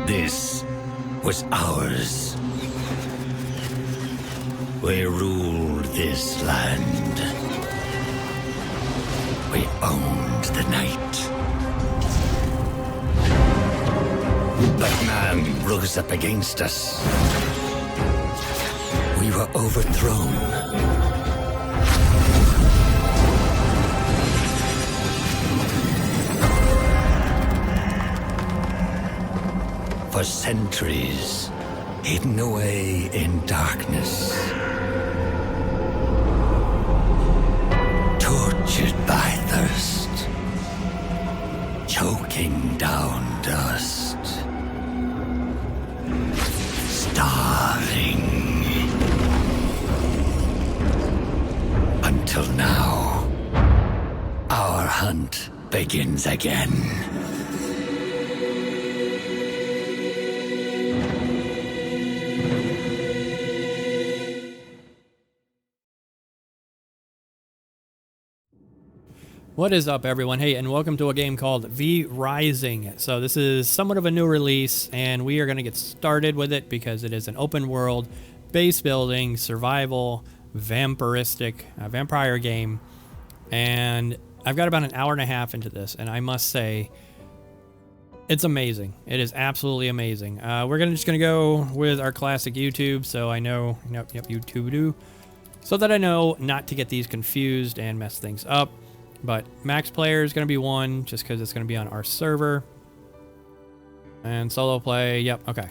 This was ours. We ruled this land. We owned the night. But man rose up against us. We were overthrown. For centuries, hidden away in darkness. Tortured by thirst. Choking down dust. Starving. Until now, our hunt begins again. What is up, everyone? Hey, and welcome to a game called V Rising. So this is somewhat of a new release, and we are going to get started with it because it is an open world, base building, survival, vampire game. And I've got about an hour and a half into this, and I must say, it's amazing. It is absolutely amazing. We're just going to go with our classic YouTube, so I know, yep, YouTube do, so that I know not to get these confused and mess things up. But max player is going to be 1, just because it's going to be on our server. And solo play, yep, okay.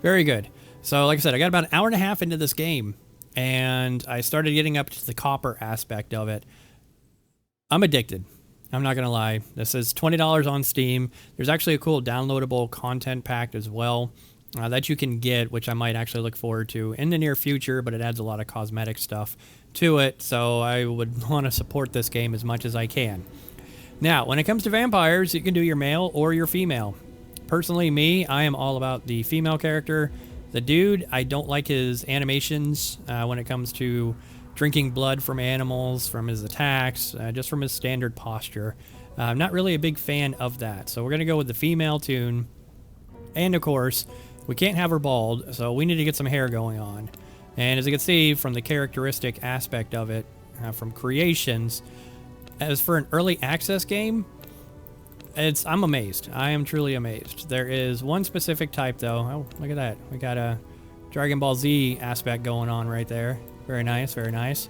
Very good. So like I said, I got about an hour and a half into this game, and I started getting up to the copper aspect of it. I'm addicted. I'm not going to lie. This is $20 on Steam. There's actually a cool downloadable content pack as well that you can get, which I might actually look forward to in the near future, but it adds a lot of cosmetic stuff to it, so I would want to support this game as much as I can. Now, when it comes to vampires, you can do your male or your female. Personally, me, I am all about the female character. The dude, I don't like his animations when it comes to drinking blood from animals, from his attacks, just from his standard posture. I'm not really a big fan of that, so we're going to go with the female tune. And of course, we can't have her bald, so we need to get some hair going on. And as you can see from the characteristic aspect of it, from creations, as for an early access game, I'm amazed. I am truly amazed. There is one specific type though. Oh, look at that. We got a Dragon Ball Z aspect going on right there. Very nice, very nice.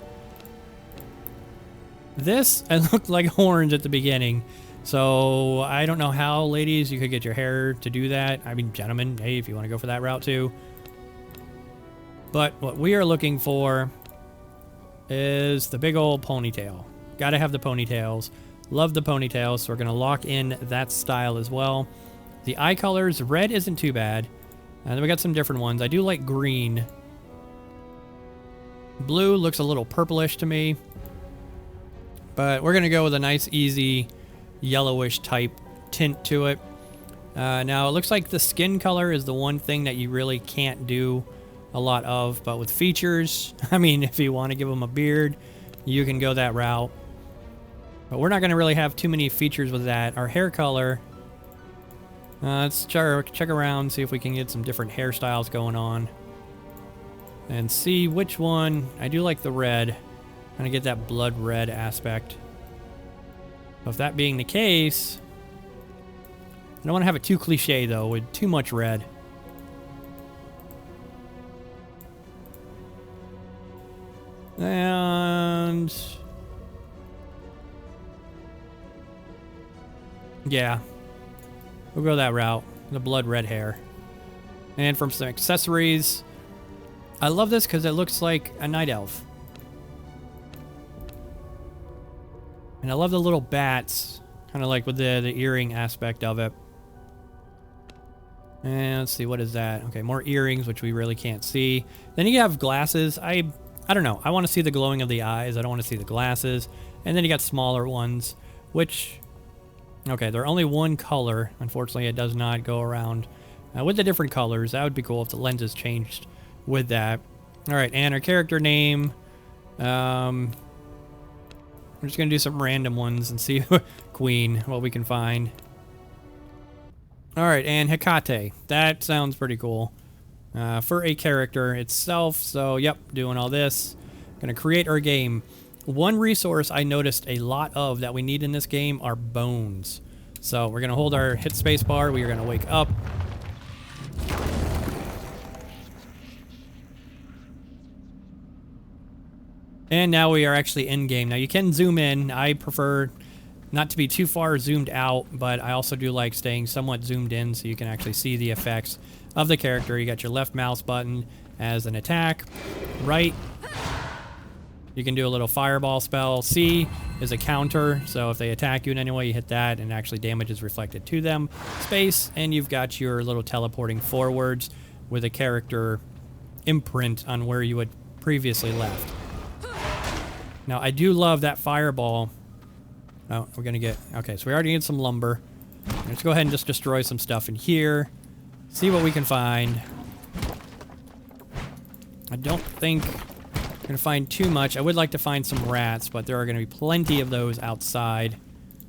This, it looked like horns at the beginning. So I don't know how, ladies, you could get your hair to do that. I mean, gentlemen, hey, if you want to go for that route too. But what we are looking for is the big old ponytail. Gotta have the ponytails. Love the ponytails, so we're gonna lock in that style as well. The eye colors, red isn't too bad. And then we got some different ones. I do like green. Blue looks a little purplish to me. But we're gonna go with a nice, easy, yellowish type tint to it. Now, it looks like the skin color is the one thing that you really can't do a lot of, but with features, I mean, if you want to give them a beard, you can go that route. But we're not going to really have too many features with that. Our hair color, let's check around, see if we can get some different hairstyles going on. And see which one. I do like the red. I'm going to get that blood red aspect. With that being the case, I don't want to have it too cliche, though, with too much red. And yeah, we'll go that route, the blood red hair. And from some accessories, I love this because it looks like a night elf. And I love the little bats, kind of like with the earring aspect of it. And let's see, what is that? Okay, more earrings, which we really can't see. Then you have glasses. I don't know. I want to see the glowing of the eyes. I don't want to see the glasses. And then you got smaller ones, which, okay, they're only one color. Unfortunately, it does not go around with the different colors. That would be cool if the lenses changed with that. All right, and our character name. We're just going to do some random ones and see Queen, what we can find. All right, and Hecate. That sounds pretty cool for a character itself. So, yep, doing all this. Gonna create our game. One resource I noticed a lot of that we need in this game are bones. So we're gonna hold our hit space bar. We are gonna wake up. And now we are actually in game. Now you can zoom in. I prefer not to be too far zoomed out, but I also do like staying somewhat zoomed in so you can actually see the effects of the character. You got your left mouse button as an attack. Right, you can do a little fireball spell. C is a counter, so if they attack you in any way, you hit that and actually damage is reflected to them. Space, and you've got your little teleporting forwards with a character imprint on where you had previously left. Now, I do love that fireball. Oh, we're going to get... Okay, so we already need some lumber. Let's go ahead and just destroy some stuff in here. See what we can find. I don't think we're going to find too much. I would like to find some rats, but there are going to be plenty of those outside.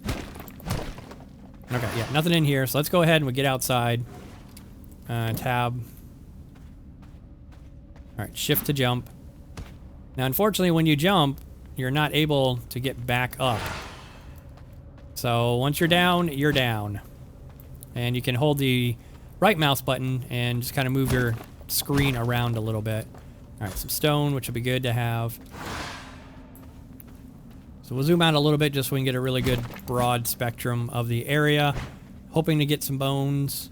Okay, yeah, nothing in here. So let's go ahead and we get outside. Tab. All right, shift to jump. Now, unfortunately, when you jump, you're not able to get back up. So once you're down, you're down. And you can hold the right mouse button and just kind of move your screen around a little bit. All right, some stone, which would be good to have. So we'll zoom out a little bit just so we can get a really good broad spectrum of the area. Hoping to get some bones.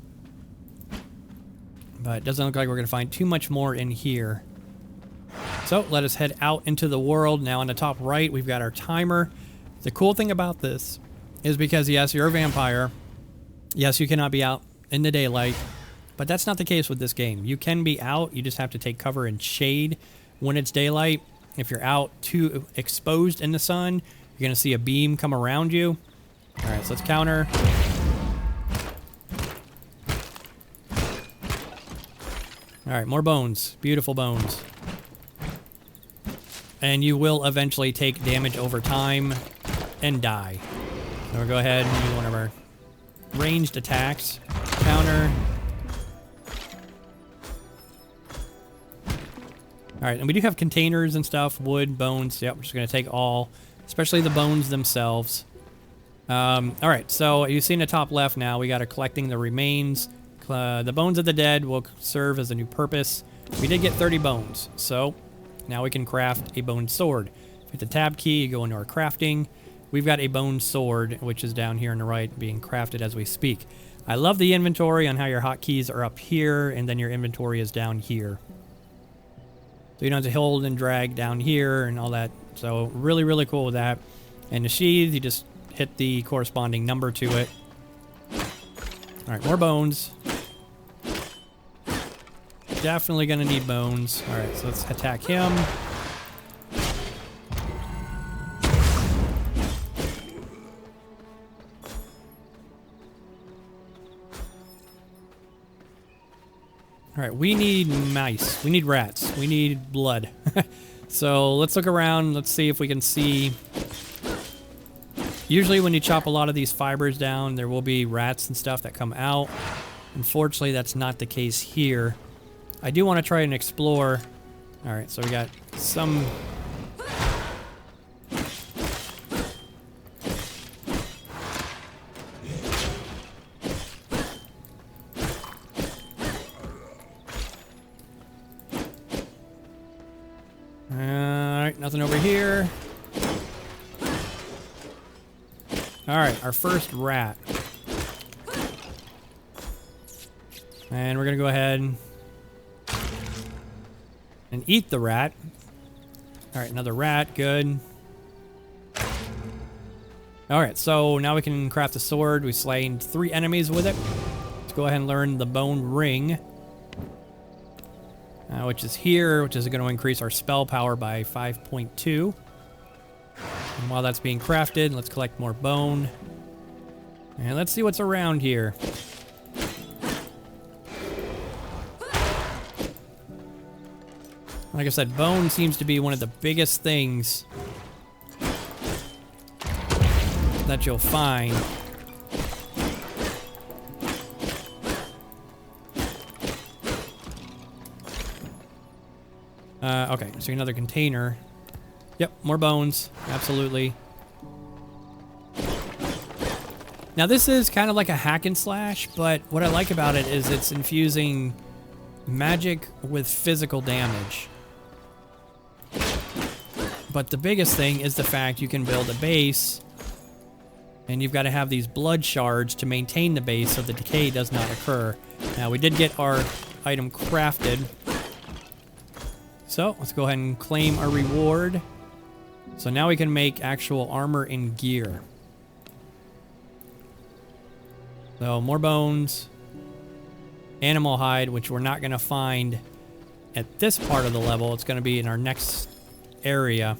But it doesn't look like we're going to find too much more in here. So let us head out into the world. Now on the top right, we've got our timer. The cool thing about this is because, yes, you're a vampire. Yes, you cannot be out in the daylight. But that's not the case with this game. You can be out. You just have to take cover in shade when it's daylight. If you're out too exposed in the sun, you're going to see a beam come around you. All right, so let's counter. All right, more bones. Beautiful bones. And you will eventually take damage over time and die. So we'll go ahead and use one of our ranged attacks. Counter. Alright, and we do have containers and stuff. Wood, bones. Yep, we're just going to take all. Especially the bones themselves. Alright, so you see in the top left now, we got collecting the remains. The bones of the dead will serve as a new purpose. We did get 30 bones, so now we can craft a bone sword. Hit the tab key, you go into our crafting. We've got a bone sword, which is down here on the right, being crafted as we speak. I love the inventory on how your hotkeys are up here, and then your inventory is down here. So you don't have to hold and drag down here and all that. So really, really cool with that. And the sheath, you just hit the corresponding number to it. All right, more bones. Definitely gonna need bones. All right, so let's attack him. All right, we need mice. We need rats. We need blood. So let's look around. Let's see if we can see. Usually when you chop a lot of these fibers down, there will be rats and stuff that come out. Unfortunately, that's not the case here. I do want to try and explore. All right, so we got some... Alright, nothing over here. Alright, our first rat. And we're gonna go ahead and eat the rat. Alright, another rat, good. Alright, so now we can craft a sword. We slain 3 enemies with it. Let's go ahead and learn the bone ring. Which is here, which is going to increase our spell power by 5.2. And while that's being crafted, let's collect more bone. And let's see what's around here. Like I said, bone seems to be one of the biggest things that you'll find. Okay, so another container. Yep, more bones. Absolutely. Now this is kind of like a hack and slash, but what I like about it is it's infusing magic with physical damage. But the biggest thing is the fact you can build a base, and you've got to have these blood shards to maintain the base so the decay does not occur. Now we did get our item crafted. So let's go ahead and claim our reward. So now we can make actual armor and gear. So more bones, animal hide, which we're not going to find at this part of the level. It's going to be in our next area.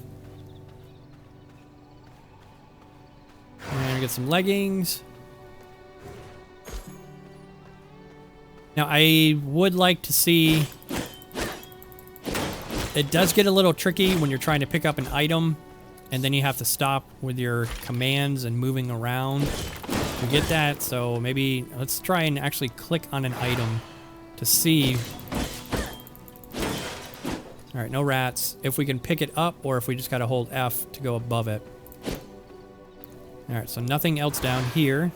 And we get some leggings. Now I would like to see... It does get a little tricky when you're trying to pick up an item, and then you have to stop with your commands and moving around. We get that, so maybe let's try and actually click on an item to see. All right, no rats. If we can pick it up, or if we just gotta hold F to go above it. All right, so nothing else down here.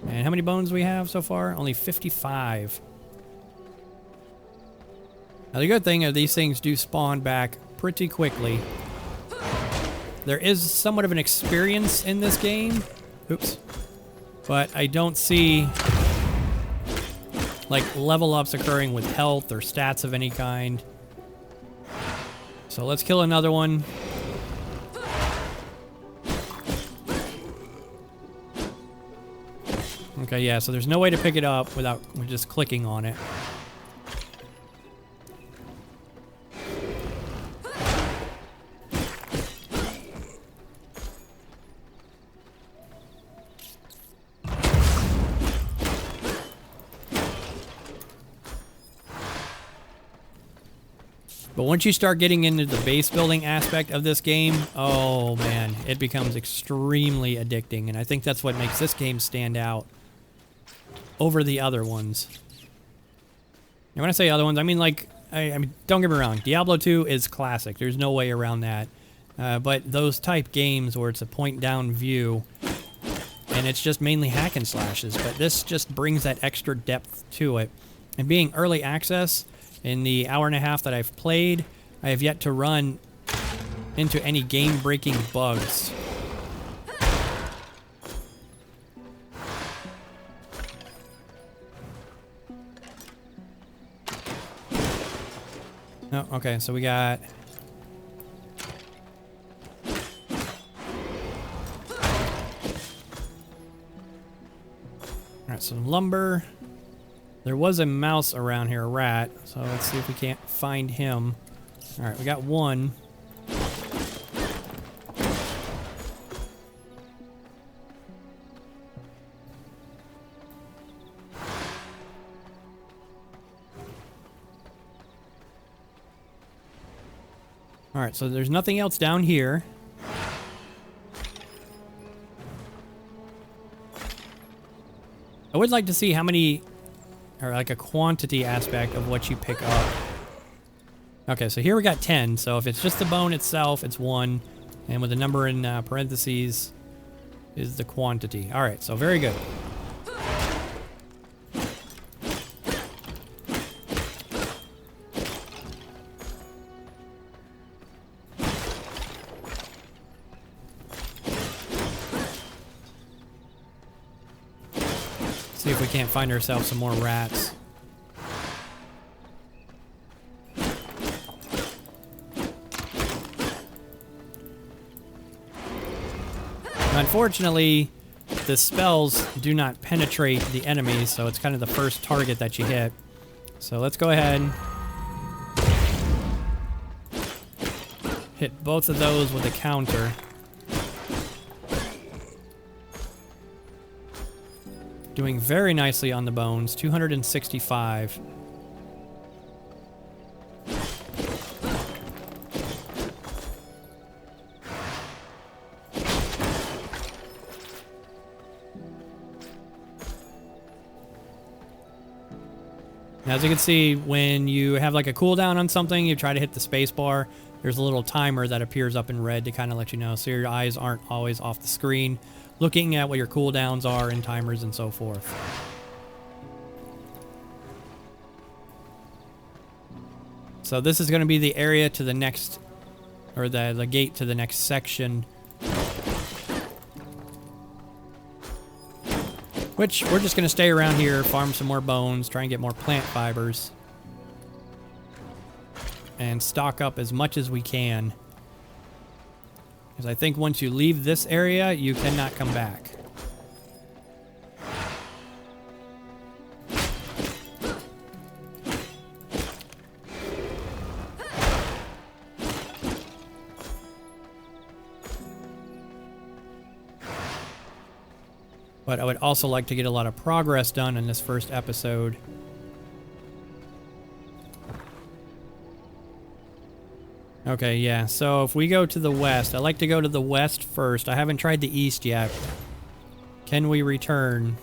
And how many bones do we have so far? Only 55. Now the good thing is these things do spawn back pretty quickly. There is somewhat of an experience in this game. Oops. But I don't see like level ups occurring with health or stats of any kind. So let's kill another one. Okay, yeah, so there's no way to pick it up without just clicking on it. But once you start getting into the base building aspect of this game, oh man, it becomes extremely addicting. And I think that's what makes this game stand out over the other ones. And when I say other ones, I mean like, I mean, don't get me wrong, Diablo 2 is classic. There's no way around that. But those type games where it's a point-down view, and it's just mainly hack and slashes, but this just brings that extra depth to it. And being early access, in the hour and a half that I've played, I have yet to run into any game-breaking bugs. Oh, okay, so we got... Alright, so lumber. There was a mouse around here, a rat, so let's see if we can't find him. Alright, we got one. Alright, so there's nothing else down here. I would like to see how many... or like a quantity aspect of what you pick up. Okay, so here we got 10. So if it's just the bone itself, it's 1. And with the number in parentheses is the quantity. All right, so very good. See if we can't find ourselves some more rats. Unfortunately, the spells do not penetrate the enemies, so it's kind of the first target that you hit. So let's go ahead. Hit both of those with a counter. Doing very nicely on the bones, 265. Now, as you can see, when you have like a cooldown on something, you try to hit the space bar. There's a little timer that appears up in red to kind of let you know, so your eyes aren't always off the screen, looking at what your cooldowns are and timers and so forth. So this is going to be the area to the next, or the gate to the next section. Which, we're just going to stay around here, farm some more bones, try and get more plant fibers. And stock up as much as we can. Because I think once you leave this area, you cannot come back. But I would also like to get a lot of progress done in this first episode. Okay, yeah, so if we go to the west, I like to go to the west first. I haven't tried the east yet. Can we return?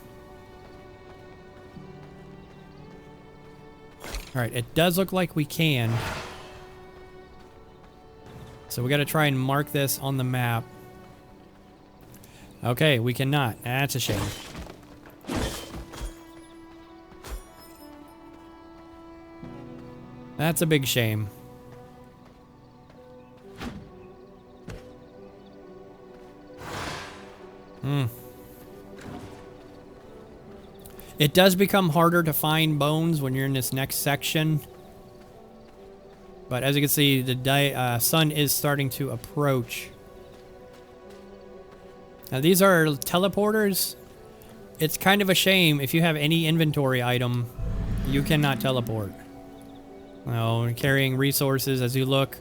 Alright, it does look like we can. So we gotta try and mark this on the map. Okay, we cannot. That's a shame. That's a big shame. It does become harder to find bones when you're in this next section. But as you can see, the sun is starting to approach. Now these are teleporters. It's kind of a shame if you have any inventory item, you cannot teleport. Well, carrying resources as you look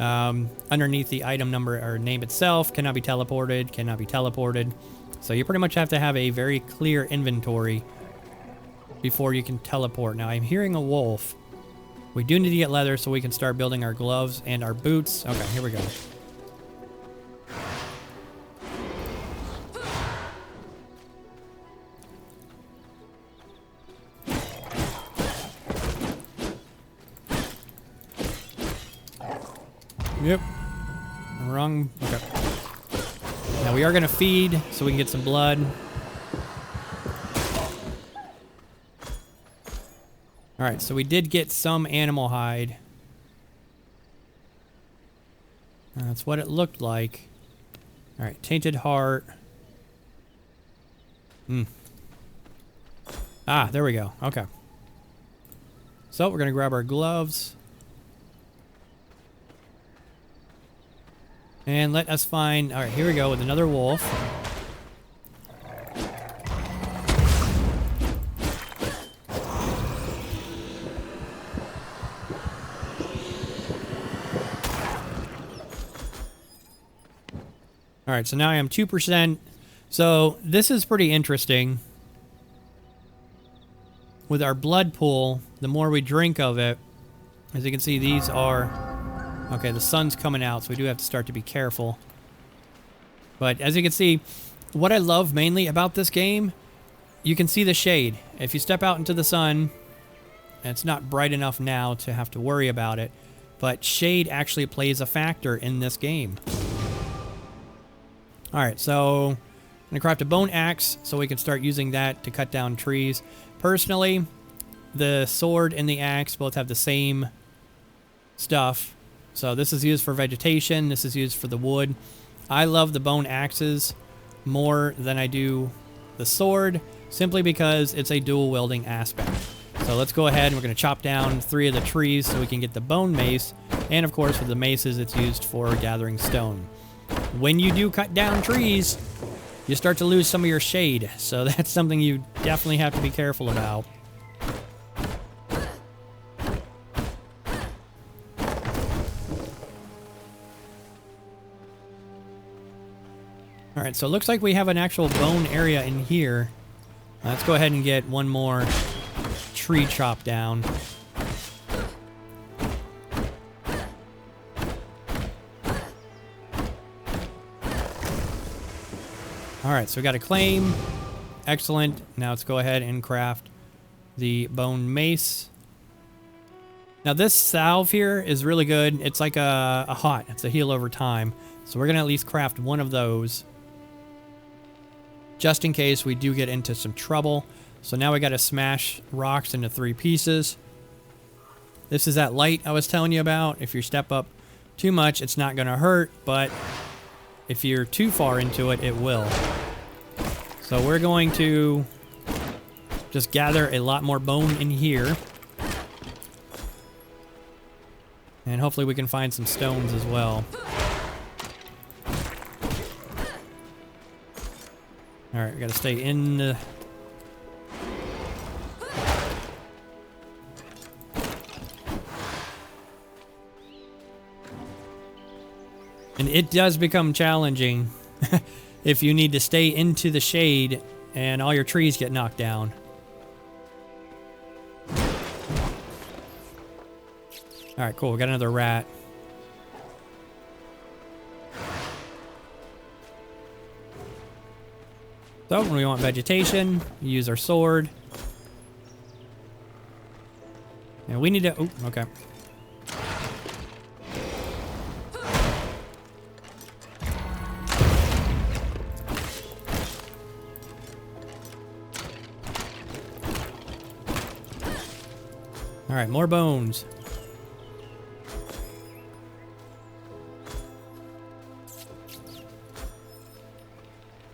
underneath the item number or name itself cannot be teleported, cannot be teleported. So you pretty much have to have a very clear inventory before you can teleport. Now I'm hearing a wolf. We do need to get leather so we can start building our gloves and our boots. Okay, here we go. Yep. Wrong. Okay. Now we are going to feed so we can get some blood. Alright, so we did get some animal hide. That's what it looked like. Alright, tainted heart. Ah, there we go. Okay. So we're going to grab our gloves. And let us find... Alright, here we go with another wolf. Alright, so now I am 2%. So this is pretty interesting. With our blood pool, the more we drink of it, as you can see, these are... Okay, the sun's coming out, so we do have to start to be careful. But as you can see, what I love mainly about this game, you can see the shade. If you step out into the sun, and it's not bright enough now to have to worry about it, but shade actually plays a factor in this game. Alright, so I'm going to craft a bone axe so we can start using that to cut down trees. Personally, the sword and the axe both have the same stuff. So this is used for vegetation, this is used for the wood. I love the bone axes more than I do the sword, simply because it's a dual wielding aspect. So let's go ahead and we're going to chop down 3 of the trees so we can get the bone mace. And of course with the maces it's used for gathering stone. When you do cut down trees, you start to lose some of your shade. So that's something you definitely have to be careful about. Alright, so it looks like we have an actual bone area in here. Let's go ahead and get one more tree chopped down. Alright, so we got a claim. Excellent. Now let's go ahead and craft the bone mace. Now this salve here is really good. It's like a hot. It's a heal over time. So we're going to at least craft one of those. Just in case we do get into some trouble. So now we got to smash rocks into 3 pieces. This is that light I was telling you about. If you step up too much, it's not going to hurt. But if you're too far into it, it will. So we're going to just gather a lot more bone in here. And hopefully we can find some stones as well. Alright, we gotta stay in the... And it does become challenging if you need to stay into the shade and all your trees get knocked down. Alright, cool. We got another rat. So, when we want vegetation, we use our sword. And we need to... Oh, okay. Alright, more bones.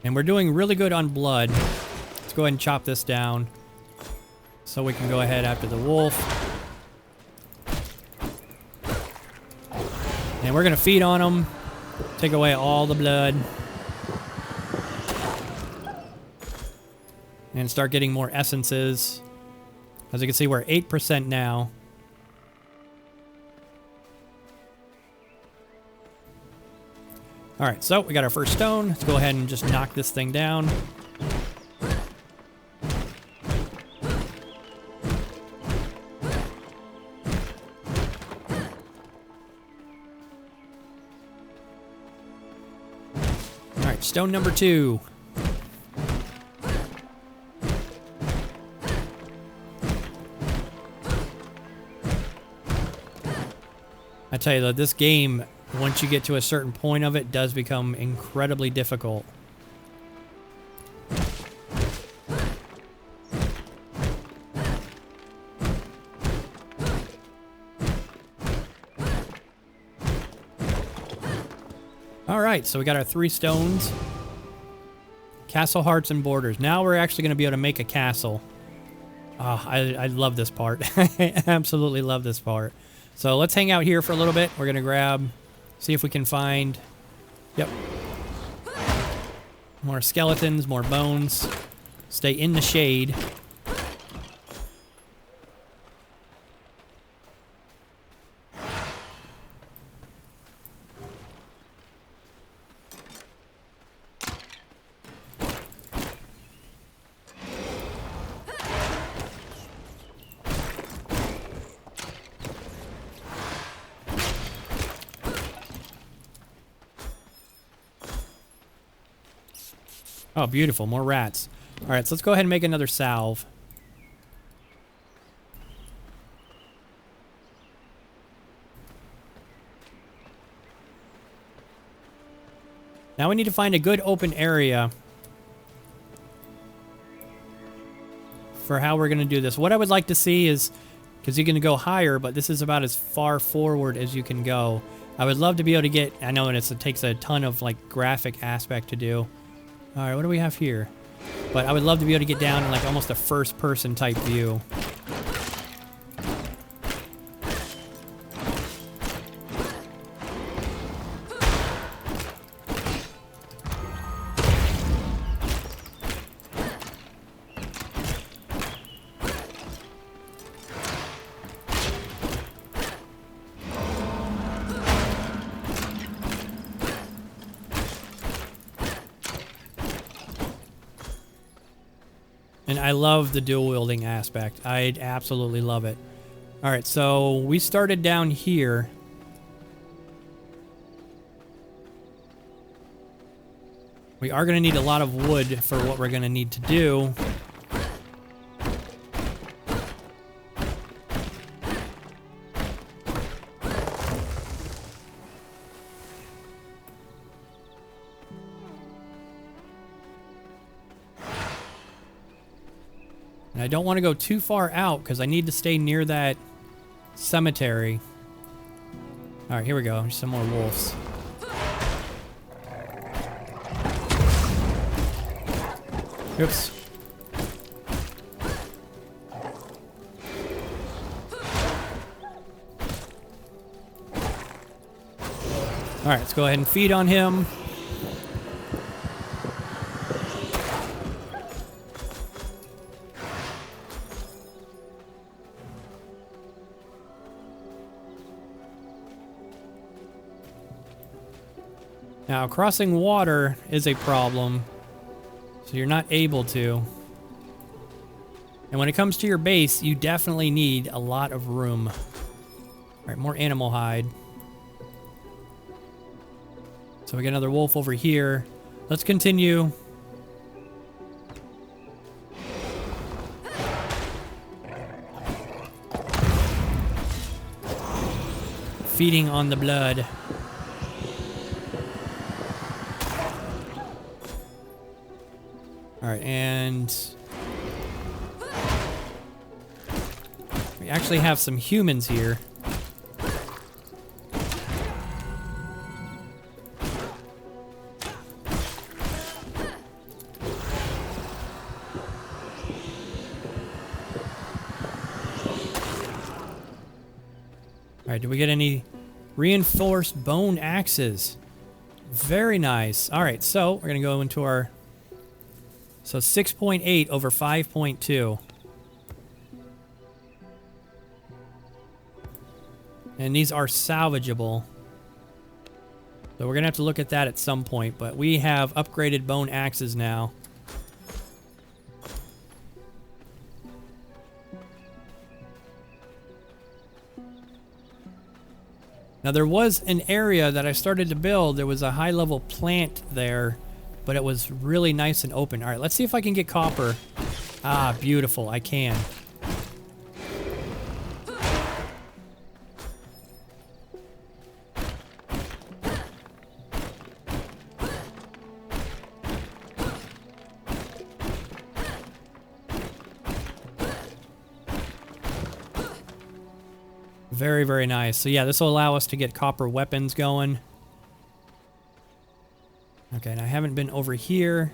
And we're doing really good on blood. Let's go ahead and chop this down so we can go ahead after the wolf. And we're going to feed on them, take away all the blood, and start getting more essences. As you can see, we're 8% now. Alright, so we got our first stone. Let's go ahead and just knock this thing down. Alright, stone number 2. I tell you though, this game, once you get to a certain point of it, does become incredibly difficult. Alright, so we got our 3 stones. Castle hearts and borders. Now we're actually going to be able to make a castle. Oh, I love this part. I absolutely love this part. So let's hang out here for a little bit. We're going to grab... See if we can find... Yep. More skeletons, more bones. Stay in the shade. Oh, beautiful. More rats. All right, so let's go ahead and make another salve. Now we need to find a good open area for how we're going to do this. What I would like to see is, because you're going to go higher, but this is about as far forward as you can go. I would love to be able to get, I know it takes a ton of like graphic aspect to do. All right, what do we have here? But I would love to be able to get down in like almost a first-person type view. And I love the dual wielding aspect. I absolutely love it. All right, so we started down here. We are going to need a lot of wood for what we're going to need to do. And I don't want to go too far out because I need to stay near that cemetery. Alright, here we go. There's some more wolves. Oops. Alright, let's go ahead and feed on him. Now, crossing water is a problem, so you're not able to. And when it comes to your base, you definitely need a lot of room. Alright, more animal hide. So we get another wolf over here. Let's continue. Feeding on the blood. Alright, and we actually have some humans here. Alright, do we get any reinforced bone axes? Very nice. Alright, so we're going to go into our... So 6.8 over 5.2. And these are salvageable. So we're going to have to look at that at some point. But we have upgraded bone axes now. Now there was an area that I started to build. There was a high-level plant there, but it was really nice and open. All right, let's see if I can get copper. Ah, beautiful. I can. Very, very nice. So yeah, this will allow us to get copper weapons going. Okay, and I haven't been over here.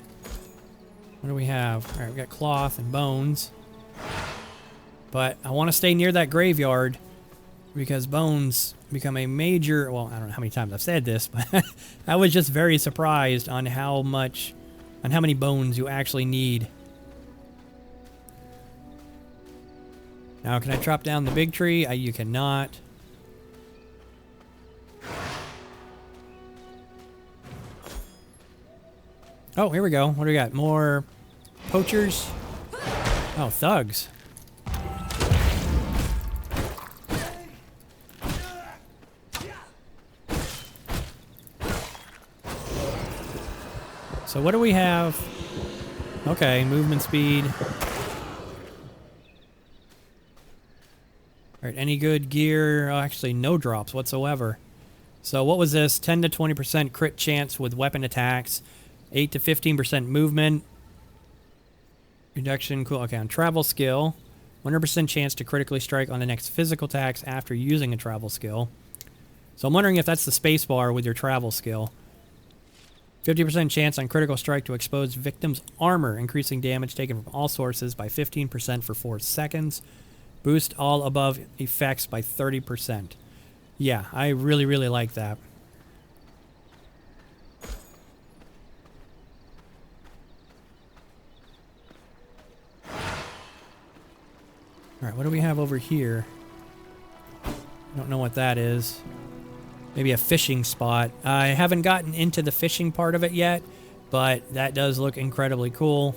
What do we have? All right, we got cloth and bones. But I want to stay near that graveyard because bones become a major... Well, I don't know how many times I've said this, but I was just very surprised on how many bones you actually need. Now, can I chop down the big tree? You cannot. Oh, here we go. What do we got? More poachers? Oh, thugs. So what do we have? Okay, movement speed. Alright, any good gear? Oh, actually, no drops whatsoever. So what was this? 10 to 20% crit chance with weapon attacks. 8 to 15% movement. Reduction, cool. Okay, on travel skill. 100% chance to critically strike on the next physical attacks after using a travel skill. So I'm wondering if that's the spacebar with your travel skill. 50% chance on critical strike to expose victim's armor, increasing damage taken from all sources by 15% for 4 seconds. Boost all above effects by 30%. Yeah, I really, really like that. Alright, what do we have over here? I don't know what that is. Maybe a fishing spot. I haven't gotten into the fishing part of it yet, but that does look incredibly cool.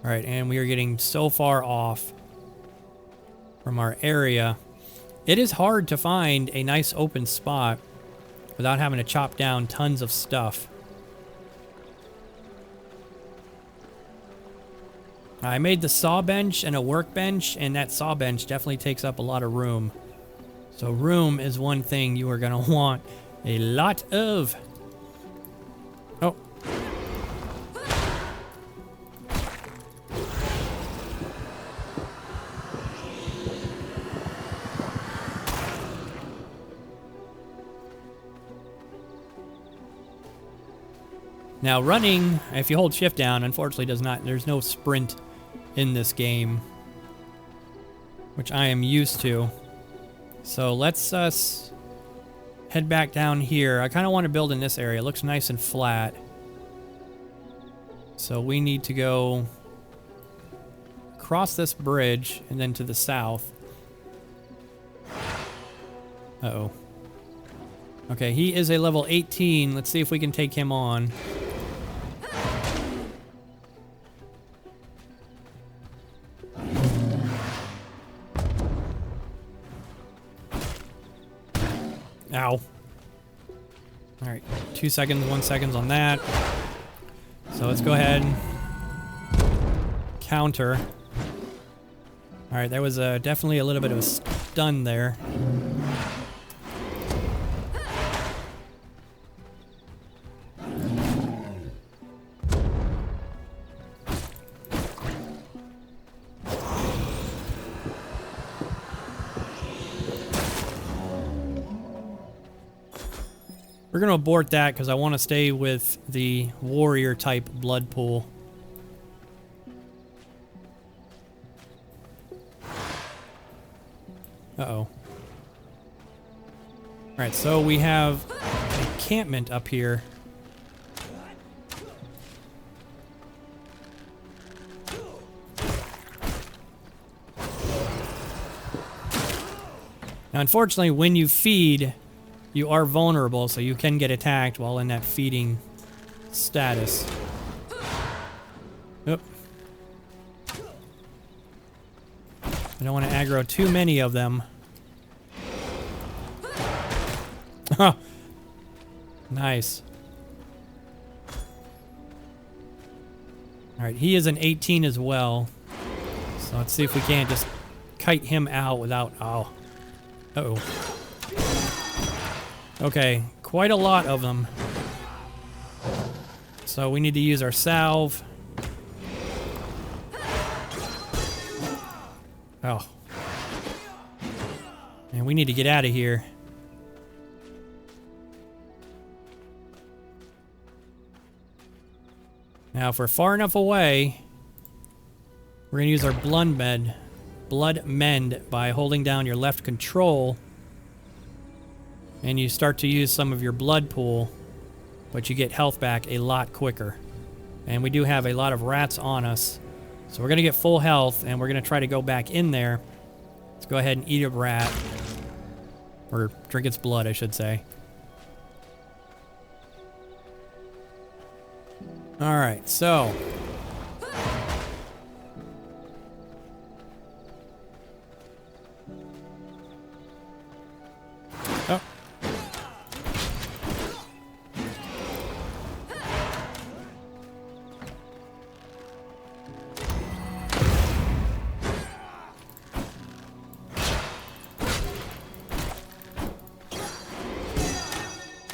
Alright, and we are getting so far off from our area. It is hard to find a nice open spot without having to chop down tons of stuff. I made the saw bench and a workbench, and that saw bench definitely takes up a lot of room. So room is one thing you are going to want a lot of. Oh, Now running, if you hold shift down, unfortunately there's no sprint in this game, which I am used to. So let's head back down here. I kind of want to build in this area. It looks nice and flat. So we need to go across this bridge and then to the south. Uh-oh. Okay, he is a level 18. Let's see if we can take him on. Ow. Alright, 2 seconds, 1 second on that. So let's go ahead and counter. Alright, there was definitely a little bit of a stun there. We're going to abort that because I want to stay with the warrior type blood pool. Uh-oh. Alright, so we have an encampment up here. Now, unfortunately, when you feed, you are vulnerable, so you can get attacked while in that feeding status. Oop. I don't want to aggro too many of them. Huh. Nice. Alright, he is an 18 as well. So let's see if we can't just kite him out without... Oh. Uh-oh. Okay, quite a lot of them. So we need to use our salve. Oh. And we need to get out of here. Now, if we're far enough away, we're going to use our blood mend by holding down your left control. And you start to use some of your blood pool, but you get health back a lot quicker. And we do have a lot of rats on us. So we're going to get full health, and we're going to try to go back in there. Let's go ahead and eat a rat. Or drink its blood, I should say. Alright, so... Oh.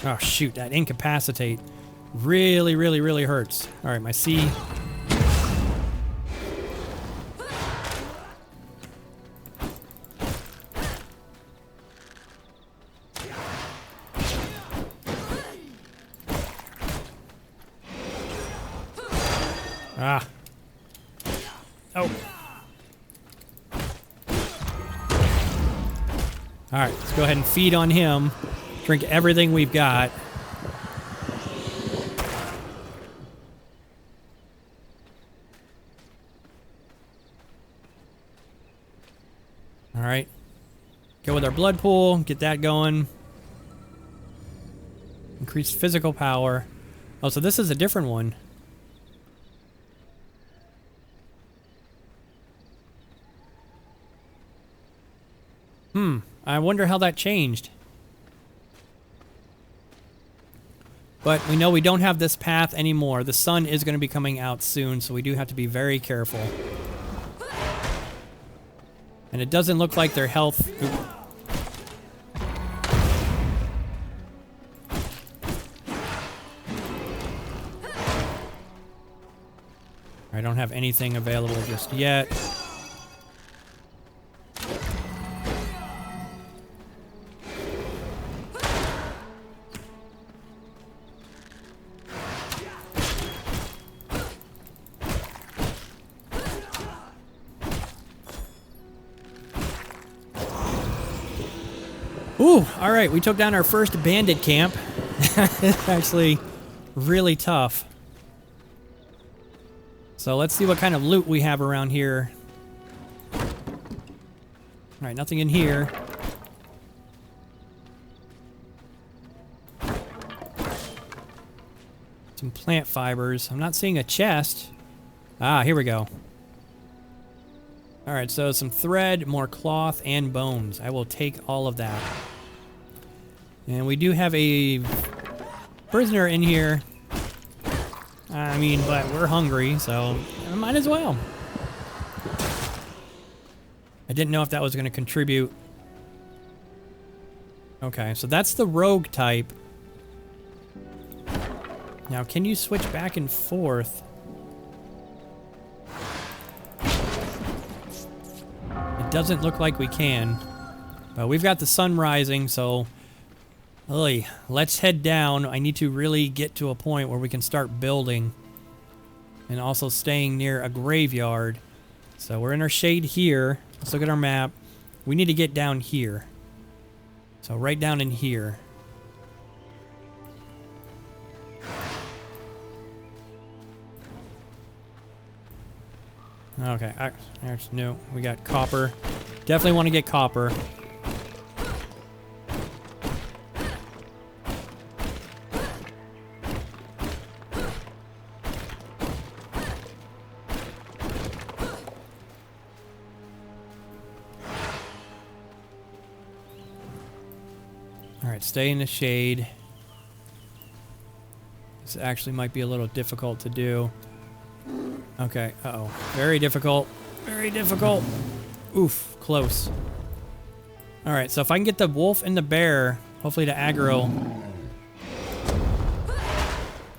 Oh, shoot, that incapacitate really, really, really hurts. All right, my C. Ah. Oh. All right, let's go ahead and feed on him. Drink everything we've got. All right. Go with our blood pool, get that going. Increase physical power. Oh, so this is a different one. I wonder how that changed. But we know we don't have this path anymore. The sun is going to be coming out soon, so we do have to be very careful. And it doesn't look like their health... I don't have anything available just yet. Ooh, all right, we took down our first bandit camp. It's actually really tough. So let's see what kind of loot we have around here. All right, nothing in here. Some plant fibers. I'm not seeing a chest. Ah, here we go. All right, so some thread, more cloth, and bones. I will take all of that. And we do have a prisoner in here. I mean, but we're hungry, so I might as well. I didn't know if that was going to contribute. Okay, so that's the rogue type. Now, can you switch back and forth? It doesn't look like we can. But we've got the sun rising, so... Lily, let's head down. I need to really get to a point where we can start building. And also staying near a graveyard. So we're in our shade here. Let's look at our map. We need to get down here. So right down in here. Okay, no, we got copper. Definitely want to get copper. Alright, stay in the shade. This actually might be a little difficult to do. Okay, uh-oh. Very difficult. Very difficult. Oof, close. Alright, so if I can get the wolf and the bear, hopefully to aggro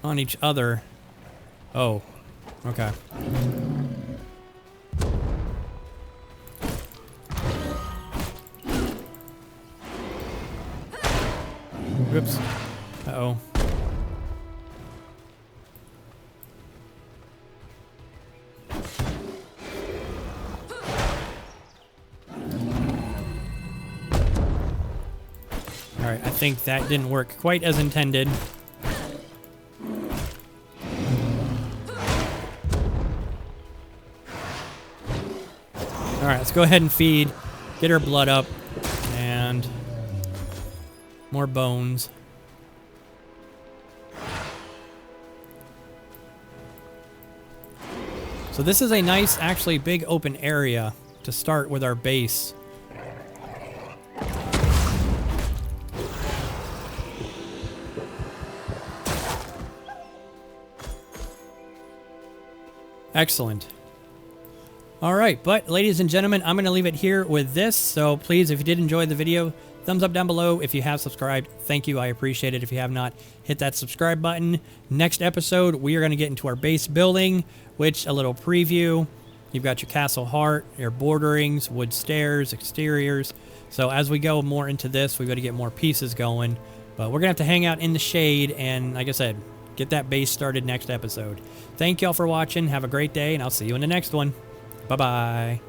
on each other. Oh, okay. Whoops. Uh-oh. Alright, I think that didn't work quite as intended. Alright, let's go ahead and feed. Get her blood up. And... more bones. So this is a nice, actually big open area to start with our base. Excellent. All right, but ladies and gentlemen, I'm going to leave it here with this. So please, if you did enjoy the video, thumbs up down below. If you have subscribed, thank you. I appreciate it. If you have not, hit that subscribe button. Next episode, we are going to get into our base building, which a little preview. You've got your castle heart, your borderings, wood stairs, exteriors. So as we go more into this, we've got to get more pieces going. But we're going to have to hang out in the shade and, like I said, get that base started next episode. Thank y'all for watching. Have a great day, and I'll see you in the next one. Bye-bye.